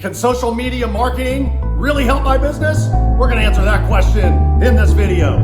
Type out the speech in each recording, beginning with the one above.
Can social media marketing really help my business? We're going to answer that question in this video.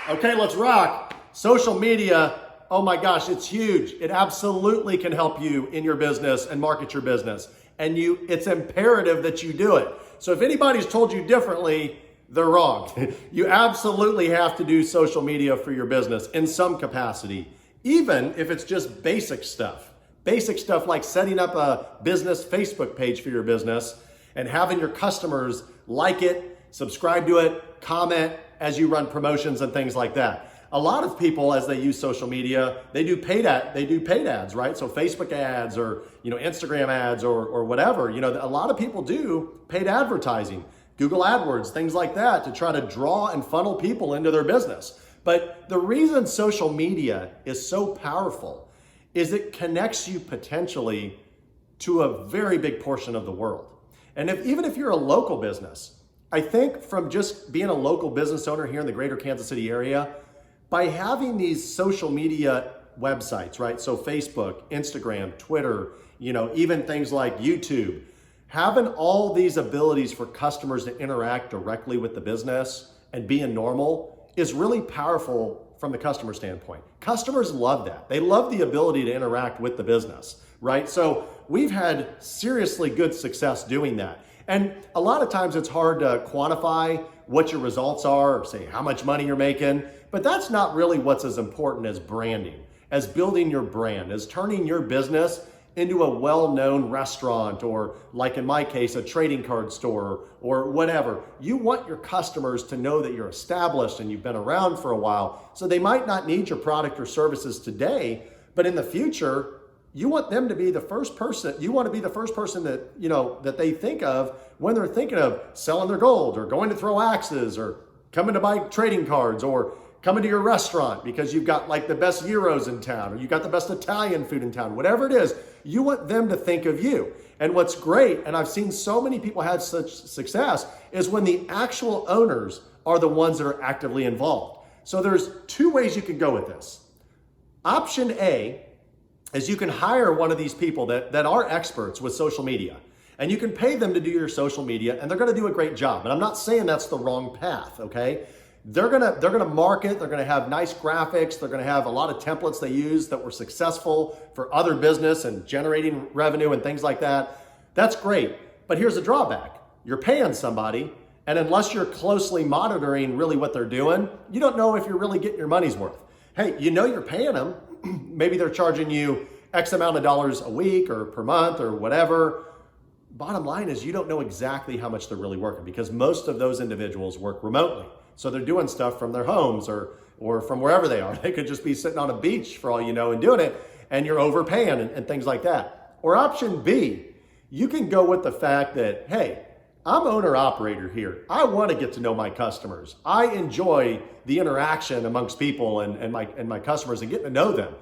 Okay, let's rock. Social media, oh my gosh, it's huge. It absolutely can help you in your business and market your business. And it's imperative that you do it. So if anybody's told you differently, they're wrong. You absolutely have to do social media for your business in some capacity, even if it's just basic stuff. Basic stuff like setting up a business Facebook page for your business and having your customers like it, subscribe to it, comment as you run promotions and things like that. A lot of people, as they use social media, they do paid ads, right? So Facebook ads or Instagram ads or whatever. A lot of people do paid advertising. Google AdWords, things like that, to try to draw and funnel people into their business. But the reason social media is so powerful is it connects you potentially to a very big portion of the world. And even if you're a local business, I think from just being a local business owner here in the greater Kansas City area, by having these social media websites, right? So Facebook, Instagram, Twitter, even things like YouTube, having all these abilities for customers to interact directly with the business and being normal is really powerful from the customer standpoint. Customers love that. They love the ability to interact with the business, right? So we've had seriously good success doing that. And a lot of times it's hard to quantify what your results are or say how much money you're making, but that's not really what's as important as branding, as building your brand, as turning your business into a well-known restaurant, or like in my case, a trading card store or whatever. You want your customers to know that you're established and you've been around for a while. So they might not need your product or services today, but in the future, you want them to be the first person. You want to be the first person that, that they think of when they're thinking of selling their gold or going to throw axes or coming to buy trading cards or coming to your restaurant because you've got like the best gyros in town or you got the best Italian food in town, whatever it is, you want them to think of you. And what's great, and I've seen so many people have such success, is when the actual owners are the ones that are actively involved. So there's two ways you can go with this. Option A is you can hire one of these people that are experts with social media, and you can pay them to do your social media, and they're gonna do a great job. And I'm not saying that's the wrong path, okay? They're gonna market, they're gonna have nice graphics, they're gonna have a lot of templates they use that were successful for other business and generating revenue and things like that. That's great, but here's the drawback. You're paying somebody, and unless you're closely monitoring really what they're doing, you don't know if you're really getting your money's worth. Hey, you're paying them, maybe they're charging you X amount of dollars a week or per month or whatever. Bottom line is you don't know exactly how much they're really working because most of those individuals work remotely. So they're doing stuff from their homes or from wherever they are. They could just be sitting on a beach for all you know and doing it, and you're overpaying and things like that. Or option B, you can go with the fact that, hey, I'm owner operator here. I want to get to know my customers. I enjoy the interaction amongst people and my customers and getting to know them.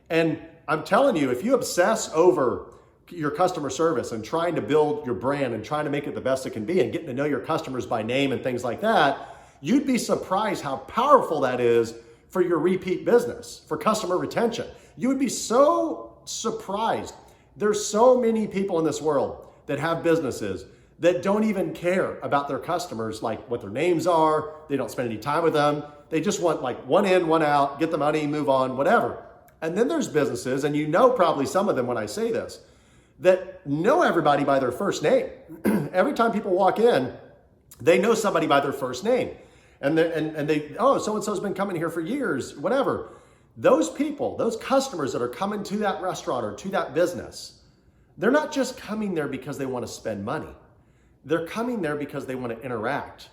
And I'm telling you, if you obsess over your customer service and trying to build your brand and trying to make it the best it can be and getting to know your customers by name and things like that, you'd be surprised how powerful that is for your repeat business, for customer retention. You would be so surprised. There's so many people in this world that have businesses that don't even care about their customers, like what their names are. They don't spend any time with them. They just want like one in, one out, get the money, move on, whatever. And then there's businesses, and probably some of them when I say this, that know everybody by their first name. Every time people walk in, they know somebody by their first name. And they, so-and-so's been coming here for years, whatever. Those people, those customers that are coming to that restaurant or to that business, they're not just coming there because they want to spend money. They're coming there because they want to interact,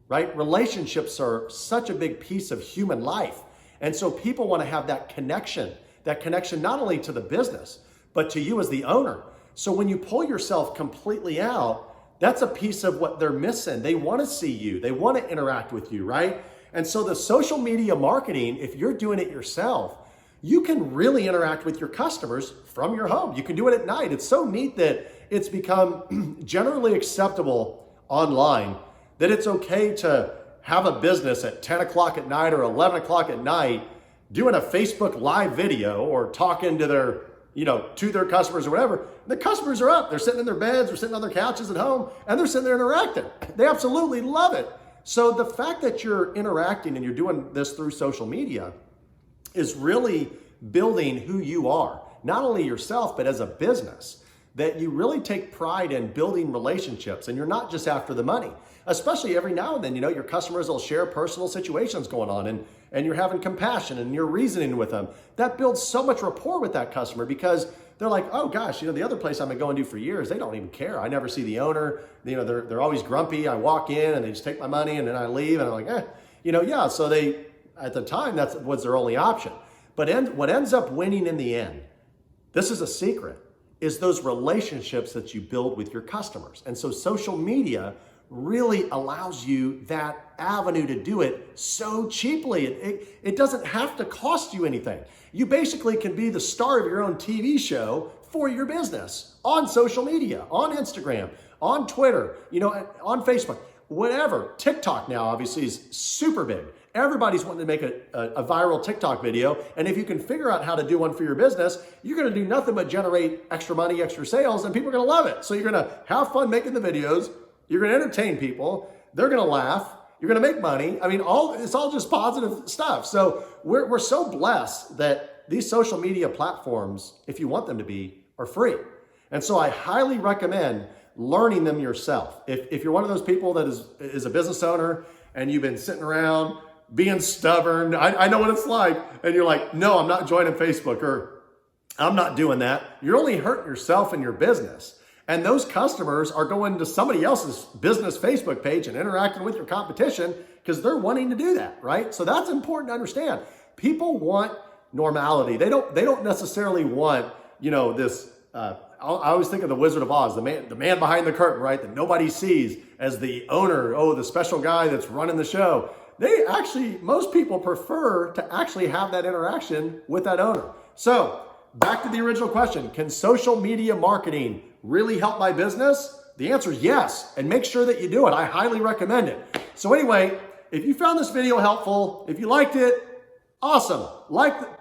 right? Relationships are such a big piece of human life. And so people want to have that connection not only to the business, but to you as the owner. So when you pull yourself completely out, that's a piece of what they're missing. They want to see you. They want to interact with you, right? And so the social media marketing, if you're doing it yourself, you can really interact with your customers from your home. You can do it at night. It's so neat that it's become generally acceptable online that it's okay to have a business at 10 o'clock at night or 11 o'clock at night doing a Facebook live video or talking to their, to their customers or whatever. The customers are up. They're sitting in their beds, they're sitting on their couches at home, and they're sitting there interacting. They absolutely love it. So the fact that you're interacting and you're doing this through social media is really building who you are, not only yourself, but as a business, that you really take pride in building relationships and you're not just after the money. Especially every now and then, your customers will share personal situations going on and you're having compassion and you're reasoning with them. That builds so much rapport with that customer because they're like, oh gosh, the other place I've been going to for years, they don't even care. I never see the owner. They're always grumpy. I walk in and they just take my money and then I leave and I'm like, yeah. So they, at the time, that was their only option. But what ends up winning in the end, this is a secret, is those relationships that you build with your customers. And so social media really allows you that avenue to do it so cheaply. It doesn't have to cost you anything. You basically can be the star of your own TV show for your business on social media, on Instagram, on Twitter, on Facebook, whatever. TikTok now obviously is super big. Everybody's wanting to make a viral TikTok video. And if you can figure out how to do one for your business, you're going to do nothing but generate extra money, extra sales, and people are going to love it. So you're going to have fun making the videos. You're going to entertain people. They're going to laugh. You're going to make money. I mean, it's all just positive stuff. So we're so blessed that these social media platforms, if you want them to be, are free. And so I highly recommend learning them yourself. If you're one of those people that is a business owner and you've been sitting around being stubborn, I know what it's like, and you're like, no, I'm not joining Facebook, or I'm not doing that. You're only hurting yourself and your business. And those customers are going to somebody else's business Facebook page and interacting with your competition because they're wanting to do that, right? So that's important to understand. People want normality. They don't necessarily want, this, I always think of the Wizard of Oz, the man behind the curtain, right? That nobody sees as the owner, the special guy that's running the show. Most people prefer to actually have that interaction with that owner. So back to the original question, can social media marketing really help my business? The answer is yes, and make sure that you do it. I highly recommend it. So anyway, if you found this video helpful, if you liked it, awesome.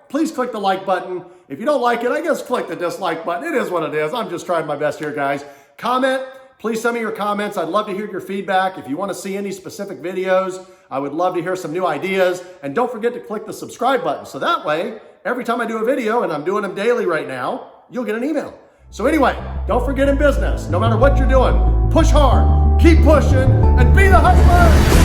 Please click the like button. If you don't like it, I guess click the dislike button. It is what it is. I'm just trying my best here, guys. Comment. Please send me your comments. I'd love to hear your feedback. If you want to see any specific videos, I would love to hear some new ideas. And don't forget to click the subscribe button. So that way, every time I do a video, and I'm doing them daily right now, you'll get an email. So anyway, don't forget in business, no matter what you're doing, push hard, keep pushing, and be the hustler.